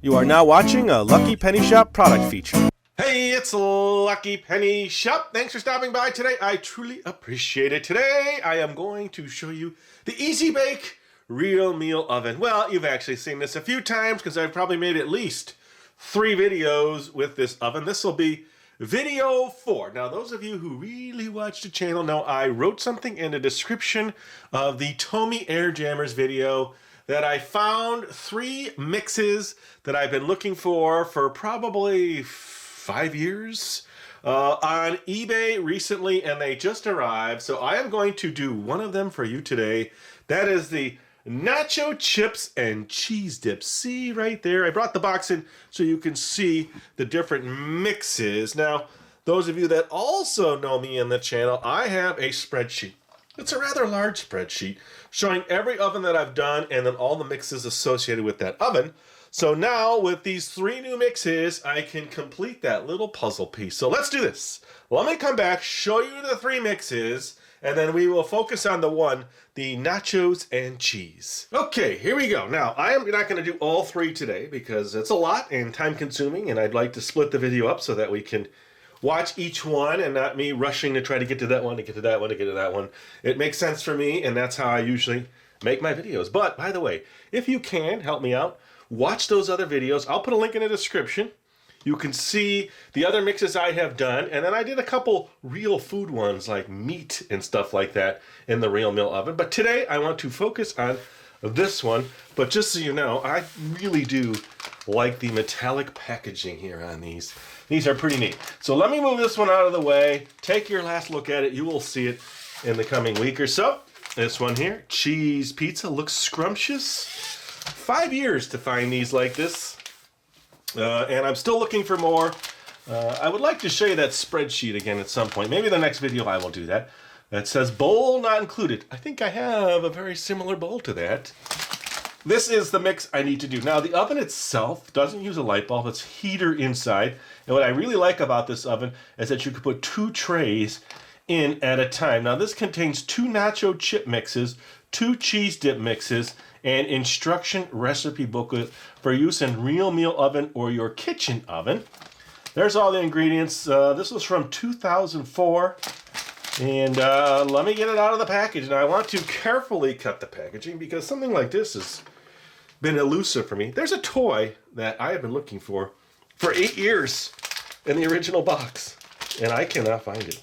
You are now watching a Lucky Penny Shop product feature. Hey, it's Lucky Penny Shop. Thanks for stopping by today. I truly appreciate it. Today, I am going to show you the Easy Bake Real Meal Oven. Well, you've actually seen this a few times because I've probably made at least 3 videos with this oven. This will be video 4. Now, those of you who really watch the channel know I wrote something in the description of the Tomy Air Jammers video that I found 3 mixes that I've been looking for probably 5 years on eBay recently, and they just arrived. So I am going to do one of them for you today. That is the Nacho chips and cheese dip. See right there? I brought the box in so you can see the different mixes. Now, those of you that also know me in the channel, I have a spreadsheet. It's a rather large spreadsheet showing every oven that I've done and then all the mixes associated with that oven. So now with these 3 new mixes, I can complete that little puzzle piece. So let's do this. Let me come back, show you the 3 mixes, and then we will focus on the nachos and cheese. Okay, here we go. Now, I am not going to do all 3 today because it's a lot and time consuming, and I'd like to split the video up so that we can watch each one and not me rushing to try to get to that one, to get to that one, to get to that one. It makes sense for me, and that's how I usually make my videos. But, by the way, if you can, help me out, watch those other videos. I'll put a link in the description. You can see the other mixes I have done, and then I did a couple real food ones like meat and stuff like that in the Real Meal Oven. But today, I want to focus on this one. But just so you know, I really do like the metallic packaging here on these. These are pretty neat. So let me move this one out of the way. Take your last look at it. You will see it in the coming week or so. This one here, cheese pizza, looks scrumptious. 5 years to find these like this. And I'm still looking for more. I would like to show you that spreadsheet again at some point. Maybe the next video I will do that. That says bowl not included. I think I have a very similar bowl to that. This is the mix I need to do. Now, the oven itself doesn't use a light bulb. It's heater inside. And what I really like about this oven is that you can put 2 trays in at a time. Now, this contains 2 nacho chip mixes, 2 cheese dip mixes, and instruction recipe booklet for use in Real Meal Oven or your kitchen oven. There's all the ingredients. This was from 2004. And let me get it out of the package. Now, I want to carefully cut the packaging because something like this has been elusive for me. There's a toy that I have been looking for 8 years in the original box, and I cannot find it.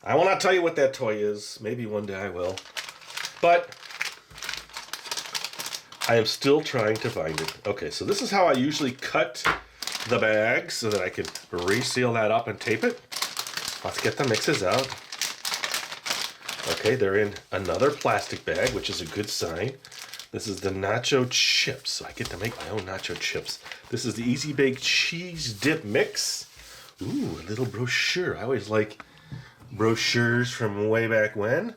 I will not tell you what that toy is. Maybe one day I will. But I am still trying to find it. Okay, so this is how I usually cut the bag so that I can reseal that up and tape it. Let's get the mixes out. Okay, they're in another plastic bag, which is a good sign. This is the nacho chips, so I get to make my own nacho chips. This is the Easy Bake Cheese Dip Mix. Ooh, a little brochure. I always like brochures from way back when.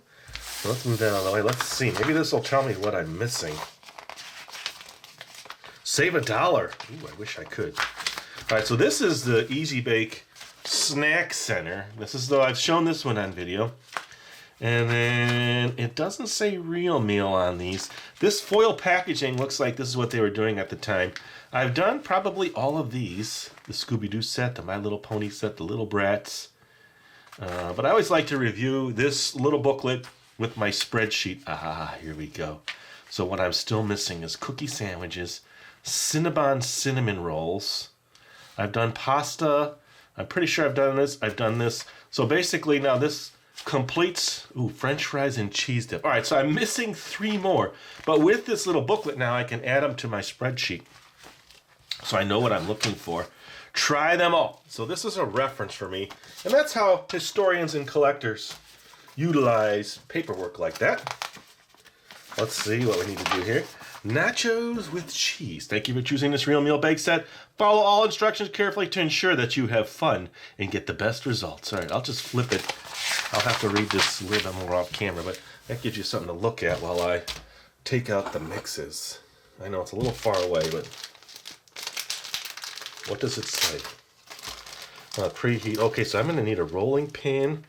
Let's move that out of the way. Let's see. Maybe this will tell me what I'm missing. Save $1. Ooh, I wish I could. All right, so this is the Easy Bake Snack Center. This is, though, I've shown this one on video. And then it doesn't say real meal on these. This foil packaging looks like this is what they were doing at the time. I've done probably all of these. The Scooby-Doo set, the My Little Pony set, the Little Brats. But I always like to review this little booklet with my spreadsheet. Ah, here we go. So what I'm still missing is cookie sandwiches, Cinnabon cinnamon rolls. I've done pasta. I'm pretty sure I've done this. I've done this. So basically now this completes, French fries and cheese dip. All right, so I'm missing 3 more. But with this little booklet now, I can add them to my spreadsheet. So I know what I'm looking for. Try them all. So this is a reference for me. And that's how historians and collectors utilize paperwork like that. Let's see what we need to do here. Nachos with cheese. Thank you for choosing this Real Meal Bake Set. Follow all instructions carefully to ensure that you have fun and get the best results. All right, I'll just flip it. I'll have to read this a little bit more off camera, but that gives you something to look at while I take out the mixes. I know it's a little far away, but what does it say? Preheat. Okay, so I'm going to need a rolling pin.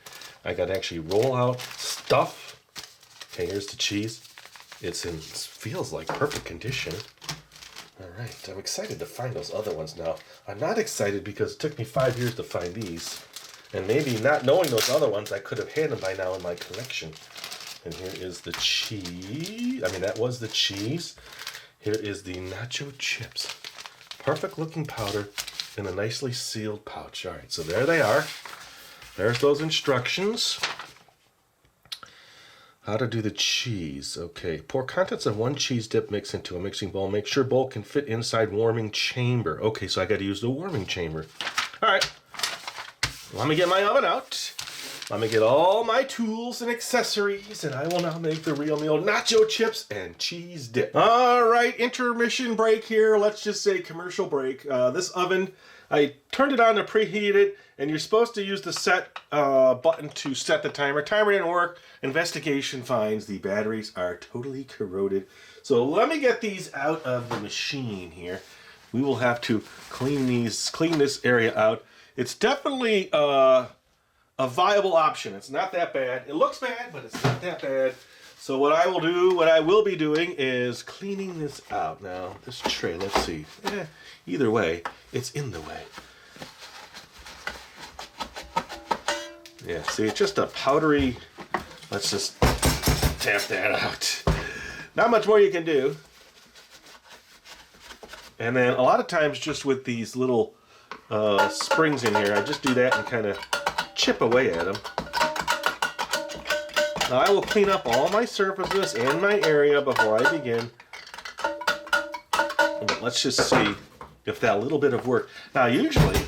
I got to actually roll out stuff. Okay, here's the cheese. It feels like perfect condition. All right, I'm excited to find those other ones now. I'm not excited because it took me 5 years to find these. And maybe not knowing those other ones, I could have had them by now in my collection. And here is the cheese. I mean, that was the cheese. Here is the nacho chips. Perfect looking powder in a nicely sealed pouch. All right, so there they are. There's those instructions. How to do the cheese. Okay, pour contents of 1 cheese dip mix into a mixing bowl. Make sure bowl can fit inside warming chamber. Okay, so I got to use the warming chamber. All right, let me get my oven out. Let me get all my tools and accessories, and I will now make the real meal nacho chips and cheese dip. All right, intermission break here. Let's just say commercial break. This oven, I turned it on to preheat it, and you're supposed to use the set button to set the timer. Timer didn't work. Investigation finds the batteries are totally corroded. So let me get these out of the machine here. We will have to clean this area out. It's definitely a viable option. It's not that bad. It looks bad, but it's not that bad. So what I will be doing is cleaning this out. Now, this tray, let's see. Either way, it's in the way. Yeah, see, it's just a powdery, let's just tap that out. Not much more you can do. And then a lot of times just with these little springs in here, I just do that and kind of chip away at them. Now I will clean up all my surfaces and my area before I begin. But let's just see if that little bit of work. Now usually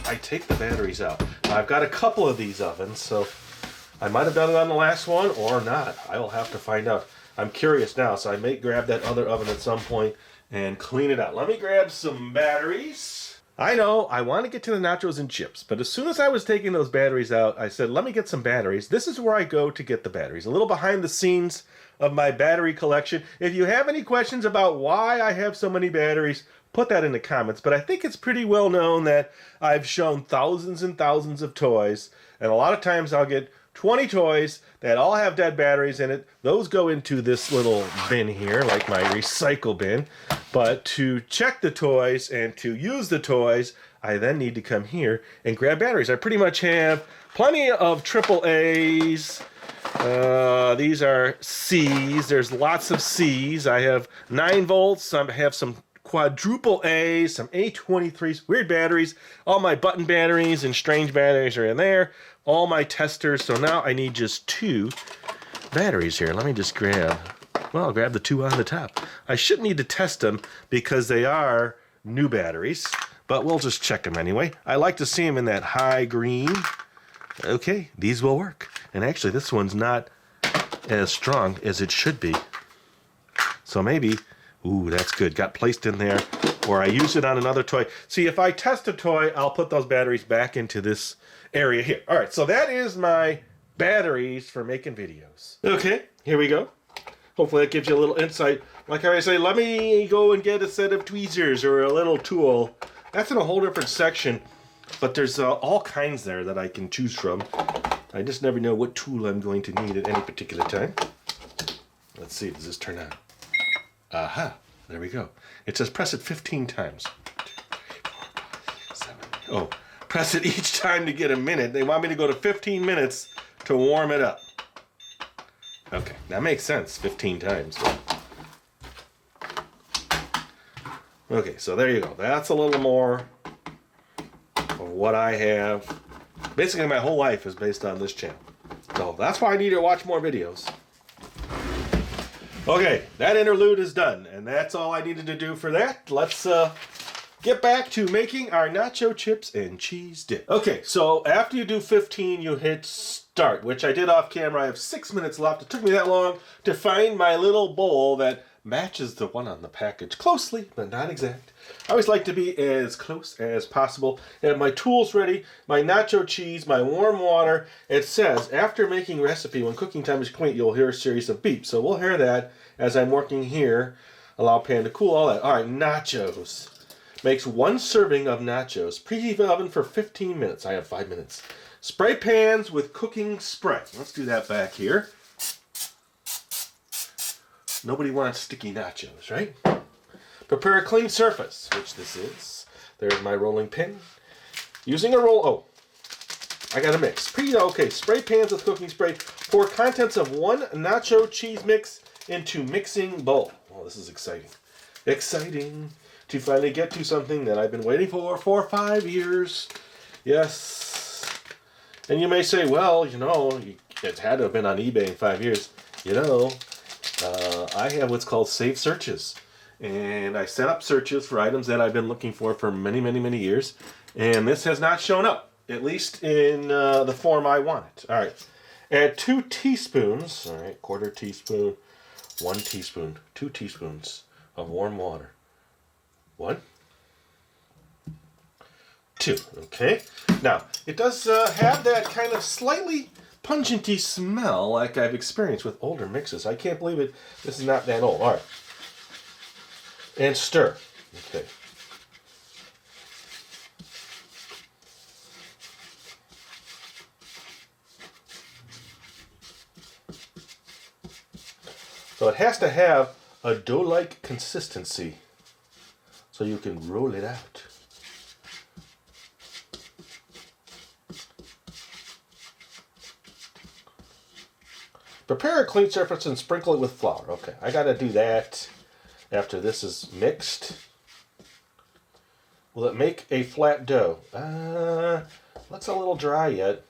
I take the batteries out. Now, I've got a couple of these ovens, so I might have done it on the last one or not. I will have to find out. I'm curious now, so I may grab that other oven at some point and clean it out. Let me grab some batteries. I know I want to get to the nachos and chips, but as soon as I was taking those batteries out, I said, let me get some batteries. This is where I go to get the batteries. A little behind the scenes of my battery collection. If you have any questions about why I have so many batteries, put that in the comments. But I think it's pretty well known that I've shown thousands and thousands of toys, and a lot of times I'll get 20 toys that all have dead batteries in it. Those go into this little bin here, like my recycle bin. But to check the toys and to use the toys, I then need to come here and grab batteries. I pretty much have plenty of triple A's. These are C's. There's lots of C's. I have 9 volts. I have some quadruple A's, some A23s, weird batteries. All my button batteries and strange batteries are in there. All my testers. So now I need just 2 batteries here. Let me just grab, well, I'll grab the 2 on the top. I shouldn't need to test them because they are new batteries, but we'll just check them anyway. I like to see them in that high green. Okay, these will work. And actually, this one's not as strong as it should be. So maybe, ooh, that's good. Got placed in there, or I use it on another toy. See, if I test a toy, I'll put those batteries back into this area here. All right, so that is my batteries for making videos. Okay, here we go. Hopefully that gives you a little insight. Like I say, let me go and get a set of tweezers or a little tool. That's in a whole different section, but there's all kinds there that I can choose from. I just never know what tool I'm going to need at any particular time. Let's see, does this turn on? Aha, there we go. It says press it 15 times. 2, 3, 4, 5, 7. Oh, press it each time to get a minute. They want me to go to 15 minutes to warm it up. Okay, that makes sense, 15 times. Okay, so there you go. That's a little more of what I have. Basically, my whole life is based on this channel. So that's why I need to watch more videos. Okay, that interlude is done, and that's all I needed to do for that. Let's get back to making our nacho chips and cheese dip. Okay, so after you do 15, you hit start, which I did off camera. I have 6 minutes left. It took me that long to find my little bowl that matches the one on the package closely, but not exact. I always like to be as close as possible. I have my tools ready, my nacho cheese, my warm water. It says, after making recipe, when cooking time is complete, you'll hear a series of beeps. So we'll hear that as I'm working here. Allow pan to cool, all that. All right, nachos. Makes 1 serving of nachos. Preheat the oven for 15 minutes. I have 5 minutes. Spray pans with cooking spray. Let's do that back here. Nobody wants sticky nachos, right? Prepare a clean surface, which this is. There's my rolling pin. Using a roll, I got a mix. Okay, spray pans with cooking spray. Pour contents of 1 nacho cheese mix into mixing bowl. Oh, this is exciting. Exciting to finally get to something that I've been waiting for 5 years. Yes. And you may say, well, it had to have been on eBay in 5 years. I have what's called saved searches. And I set up searches for items that I've been looking for many, many, many years. And this has not shown up, at least in the form I want it. All right. Add 2 teaspoons, all right, 1/4 teaspoon, 1 teaspoon, 2 teaspoons of warm water. 1, 2, okay. Now, it does have that kind of slightly pungenty smell like I've experienced with older mixes. I can't believe it. This is not that old. All right. And stir. Okay. So it has to have a dough-like consistency so you can roll it out. Prepare a clean surface and sprinkle it with flour. Okay, I got to do that after this is mixed. Will it make a flat dough? Looks a little dry yet.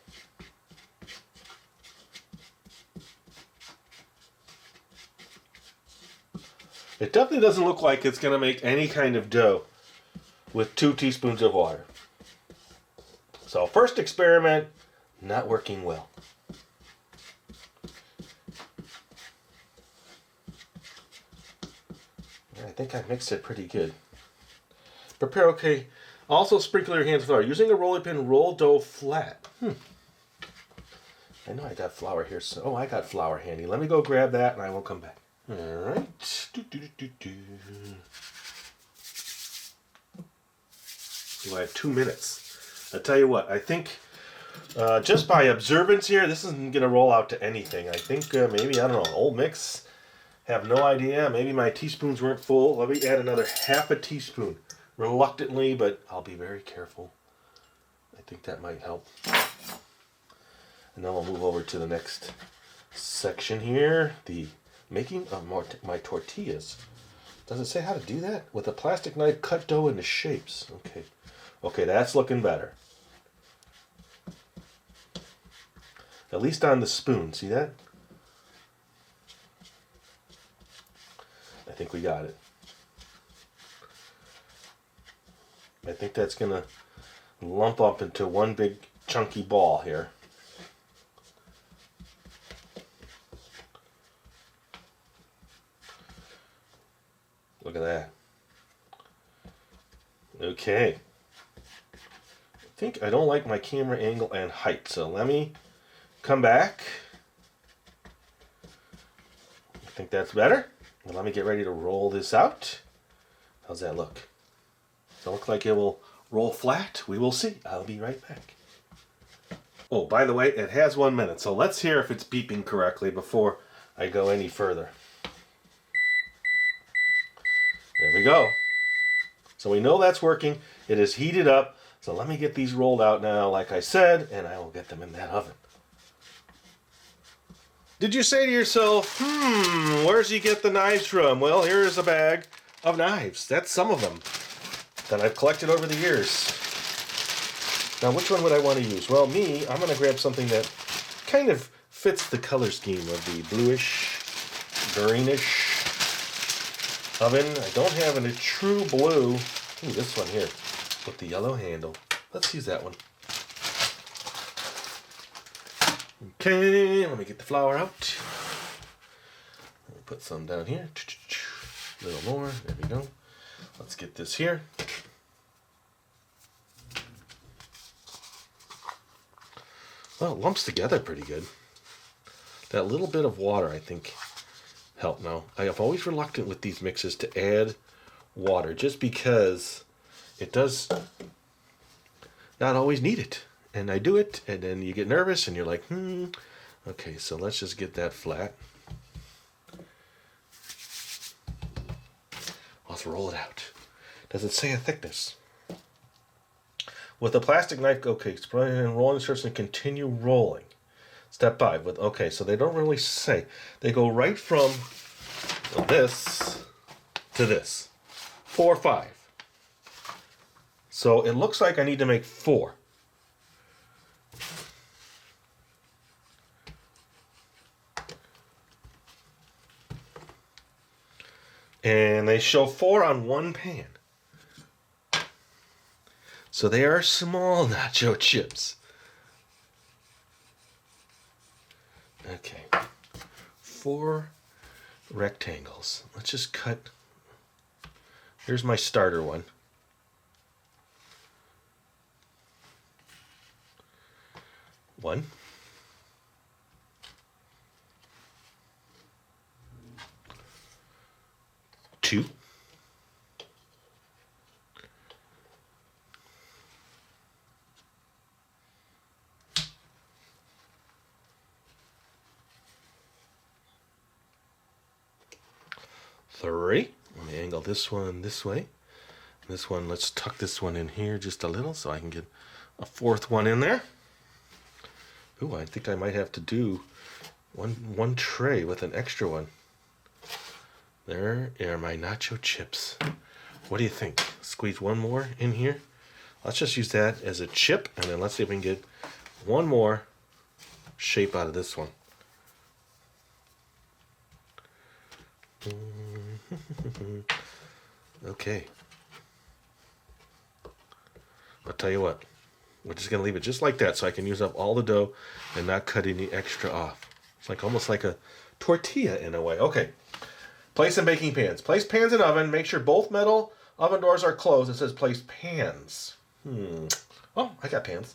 It definitely doesn't look like it's going to make any kind of dough with 2 teaspoons of water. So first experiment, not working well. I think I mixed it pretty good. Prepare, okay. Also sprinkle your hands with flour. Using a rolling pin, roll dough flat. I know I got flour here. So, I got flour handy. Let me go grab that and I will come back. All right. I have 2 minutes. I tell you what, I think just by observance here, this isn't going to roll out to anything. I think maybe, I don't know, old mix. Have no idea. Maybe my teaspoons weren't full. Let me add another 1/2 teaspoon. Reluctantly, but I'll be very careful. I think that might help. And then we'll move over to the next section here. The making of my tortillas. Does it say how to do that? With a plastic knife, cut dough into shapes. Okay. Okay, that's looking better. At least on the spoon. See that? I think we got it. I think that's going to lump up into one big chunky ball here. Look at that. Okay. I think I don't like my camera angle and height, so let me come back. I think that's better. And let me get ready to roll this out. How's that look? Does it look like it will roll flat? We will see. I'll be right back. Oh, by the way, it has 1 minute, so let's hear if it's beeping correctly before I go any further. There we go. So we know that's working. It is heated up. So let me get these rolled out now, like I said, and I will get them in that oven. Did you say to yourself, where's he get the knives from? Well, here is a bag of knives. That's some of them that I've collected over the years. Now, which one would I want to use? Well, I'm going to grab something that kind of fits the color scheme of the bluish, greenish oven. I don't have a true blue. Ooh, this one here with the yellow handle. Let's use that one. Okay, let me get the flour out. Let me put some down here. A little more. There we go. Let's get this here. Well, it lumps together pretty good. That little bit of water, I think, helped. Now, I am always reluctant with these mixes to add water, just because it does not always need it. And I do it, and then you get nervous, and you're like, Okay, so let's just get that flat. let's roll it out. Does it say a thickness? With a plastic knife, okay, spread and roll inserts and continue rolling. Step 5. Okay, so they don't really say. They go right from this to this. 4, 5. So it looks like I need to make 4. And they show 4 on one pan. So they are small nacho chips. Okay. 4 rectangles. Let's just cut. Here's my starter one. One. 2. 3. Let me angle this one this way. This one, let's tuck this one in here just a little so I can get a 4th one in there. Ooh, I think I might have to do one tray with an extra one. There are my nacho chips. What do you think? Squeeze one more in here. Let's just use that as a chip, and then let's see if we can get one more shape out of this one. Okay. I'll tell you what. We're just going to leave it just like that so I can use up all the dough and not cut any extra off. It's like almost like a tortilla in a way. Okay. Place in baking pans. Place pans in oven. Make sure both metal oven doors are closed. It says place pans. Oh, I got pans.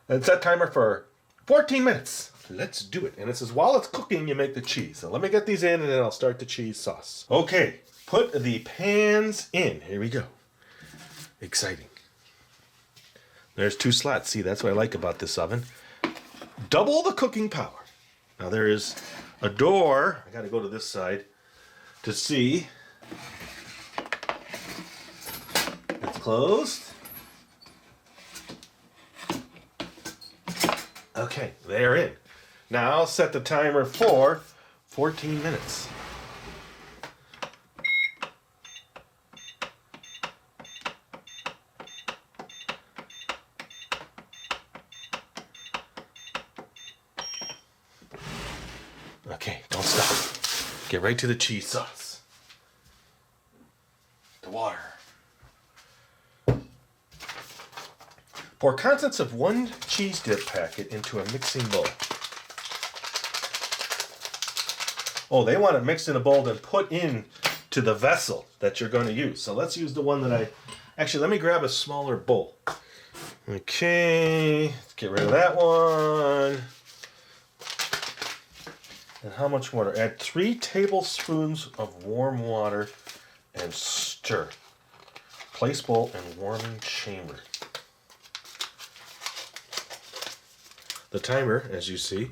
And set timer for 14 minutes. Let's do it. And it says while it's cooking, you make the cheese. So let me get these in and then I'll start the cheese sauce. Okay. Put the pans in. Here we go. Exciting. There's 2 slots. See, that's what I like about this oven. Double the cooking power. Now there is a door. I got to go to this side to see. It's closed. Okay, they're in. Now I'll set the timer for 14 minutes. Okay, don't stop. Get right to the cheese sauce. The water. Pour contents of 1 cheese dip packet into a mixing bowl. Oh, they want it mixed in a bowl and put in to the vessel that you're going to use. So let's use the one that I... Actually, let me grab a smaller bowl. Okay, let's get rid of that one. And how much water? Add 3 tablespoons of warm water and stir. Place bowl in warming chamber. The timer, as you see,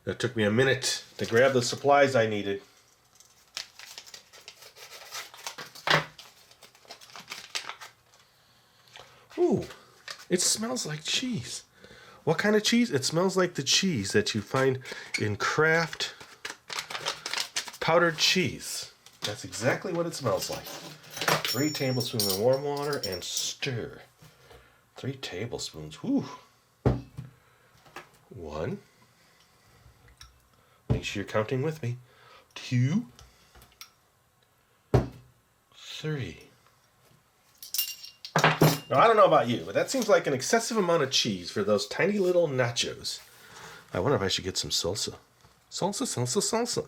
that took me a minute to grab the supplies I needed. Ooh, it smells like cheese. What kind of cheese? It smells like the cheese that you find in Kraft powdered cheese. That's exactly what it smells like. 3 tablespoons of warm water and stir. 3 tablespoons. Whew. 1. Make sure you're counting with me. 2. 3. Now, I don't know about you, but that seems like an excessive amount of cheese for those tiny little nachos. I wonder if I should get some salsa. Salsa, salsa, salsa.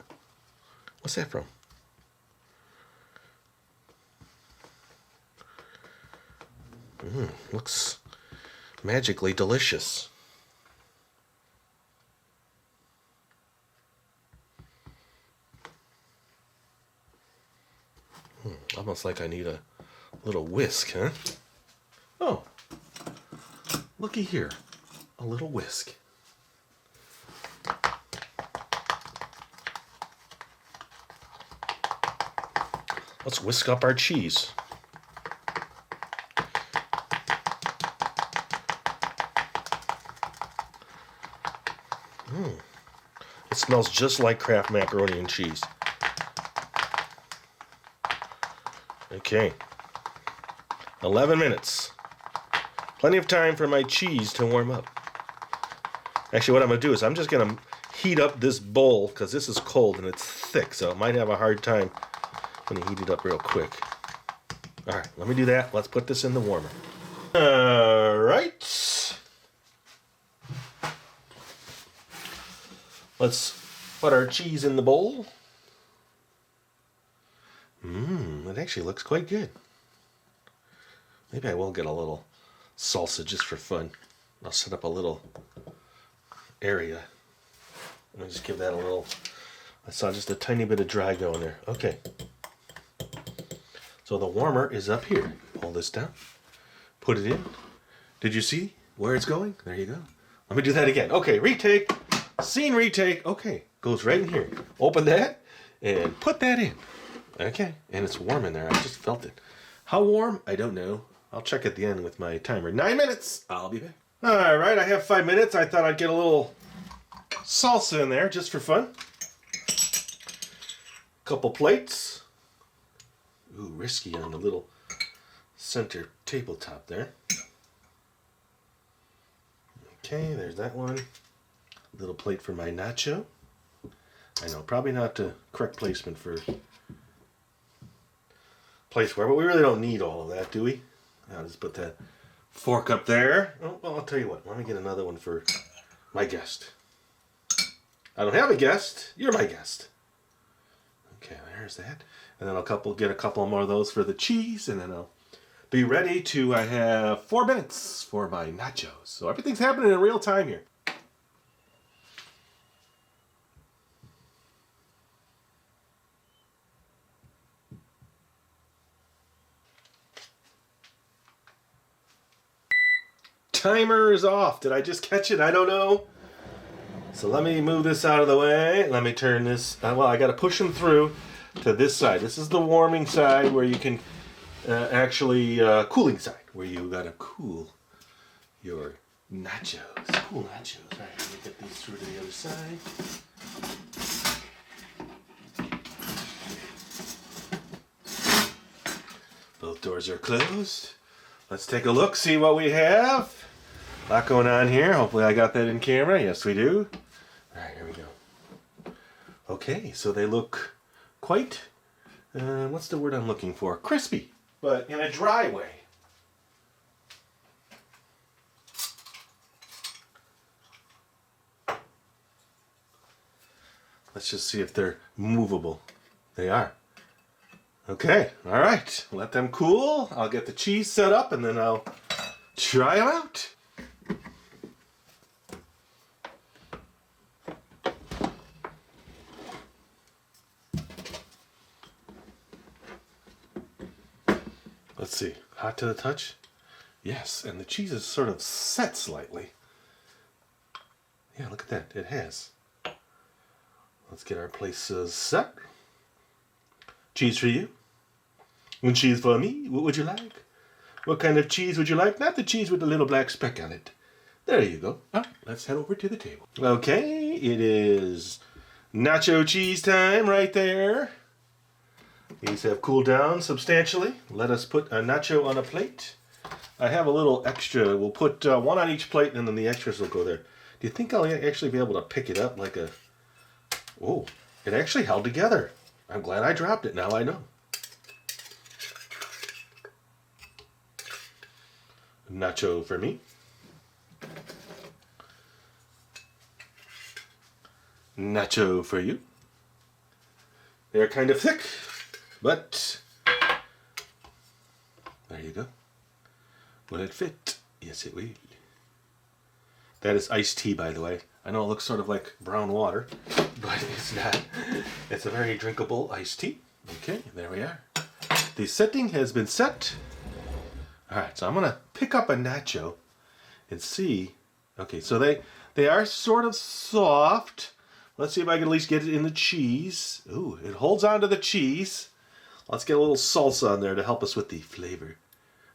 What's that from? Looks magically delicious. Almost like I need a little whisk, huh? Oh, looky here, a little whisk. let's whisk up our cheese. It smells just like Kraft macaroni and cheese. Okay. 11 minutes. Plenty of time for my cheese to warm up. Actually, what I'm going to do is I'm just going to heat up this bowl because this is cold and it's thick, so it might have a hard time when you heat it up real quick. All right, let me do that. Let's put this in the warmer. All right. Let's put our cheese in the bowl. It actually looks quite good. Maybe I will get a little salsa just for fun. I'll set up a little area. Let me just give that a little... I saw just a tiny bit of dry going there. Okay. So the warmer is up here. Pull this down. Put it in. Did you see where it's going? There you go. Let me do that again. Okay, retake. Scene retake. Okay, goes right in here. Open that and put that in. Okay, and it's warm in there. I just felt it. How warm? I don't know. I'll check at the end with my timer. 9 minutes. I'll be back. All right, I have 5 minutes. I thought I'd get a little salsa in there just for fun. Couple plates. Ooh, risky on the little center tabletop there. Okay, there's that one. Little plate for my nacho. I know, probably not the correct placement for placeware, but we really don't need all of that, do we? I'll just put that fork up there. Oh, well, I'll tell you what. Let me get another one for my guest. I don't have a guest. You're my guest. Okay, there's that. And then I'll get a couple more of those for the cheese, and then I'll be ready to have 4 minutes for my nachos. So everything's happening in real time here. Timer is off. Did I just catch it? I don't know. So let me move this out of the way. Let me turn this. Well, I got to push them through to this side. This is the warming side where you can cooling side where you got to cool your nachos. Cool nachos. All right, let me get these through to the other side. Both doors are closed. Let's take a look, see what we have. A lot going on here. Hopefully I got that in camera. Yes, we do. All right, here we go. Okay, so they look quite, what's the word I'm looking for? Crispy, but in a dry way. Let's just see if they're movable. They are. Okay, all right. Let them cool. I'll get the cheese set up and then I'll try them out. Let's see. Hot to the touch? Yes, and the cheese is sort of set slightly. Yeah, look at that. It has. Let's get our places set. Cheese for you. And cheese for me. What would you like? What kind of cheese would you like? Not the cheese with the little black speck on it. There you go. All right, let's head over to the table. Okay, it is nacho cheese time right there. These have cooled down substantially. Let us put a nacho on a plate. I have a little extra. We'll put one on each plate and then the extras will go there. Do you think I'll actually be able to pick it up like a... Oh, it actually held together. I'm glad I dropped it. Now I know. Nacho for me. Nacho for you. They're kind of thick, but there you go. Will it fit? Yes, it will. That is iced tea, by the way. I know it looks sort of like brown water, but it's not. It's a very drinkable iced tea. Okay, there we are. The setting has been set. All right, so I'm going to pick up a nacho and see. Okay, so they are sort of soft. Let's see if I can at least get it in the cheese. Ooh, it holds onto the cheese. Let's get a little salsa on there to help us with the flavor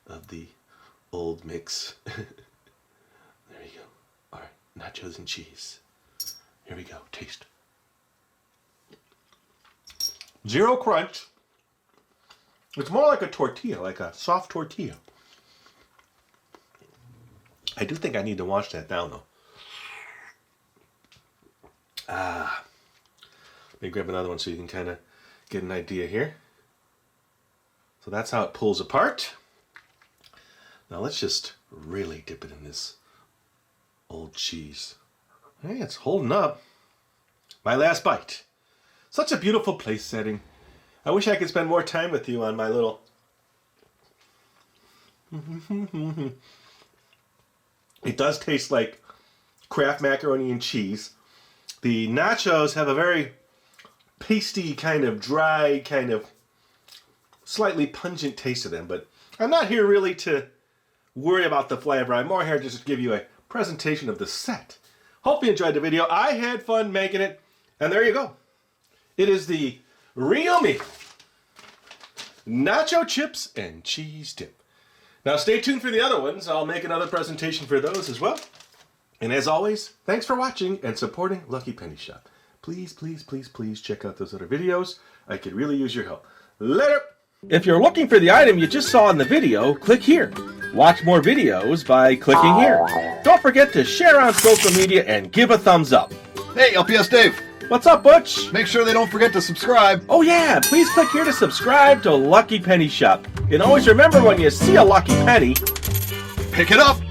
of the old mix. There you go. All right, nachos and cheese. Here we go. Taste. Zero crunch. It's more like a tortilla, like a soft tortilla. I do think I need to wash that down, though. Let me grab another one so you can kind of get an idea here. So that's how it pulls apart. Now let's just really dip it in this old cheese. Hey, it's holding up. My last bite. Such a beautiful place setting. I wish I could spend more time with you on my little... It does taste like Kraft macaroni and cheese. The nachos have a very pasty, kind of dry, kind of slightly pungent taste to them, but I'm not here really to worry about the flavor. I'm more here just to give you a presentation of the set. Hope you enjoyed the video. I had fun making it, and there you go. It is the real me. Nacho chips and cheese dip. Now stay tuned for the other ones. I'll make another presentation for those as well. And as always, thanks for watching and supporting Lucky Penny Shop. Please, please, please, please check out those other videos. I could really use your help. Later! If you're looking for the item you just saw in the video, click here. Watch more videos by clicking here. Don't forget to share on social media and give a thumbs up. Hey, LPS Dave. What's up, Butch? Make sure they don't forget to subscribe. Oh yeah, please click here to subscribe to Lucky Penny Shop. And always remember, when you see a lucky penny, Pick it up.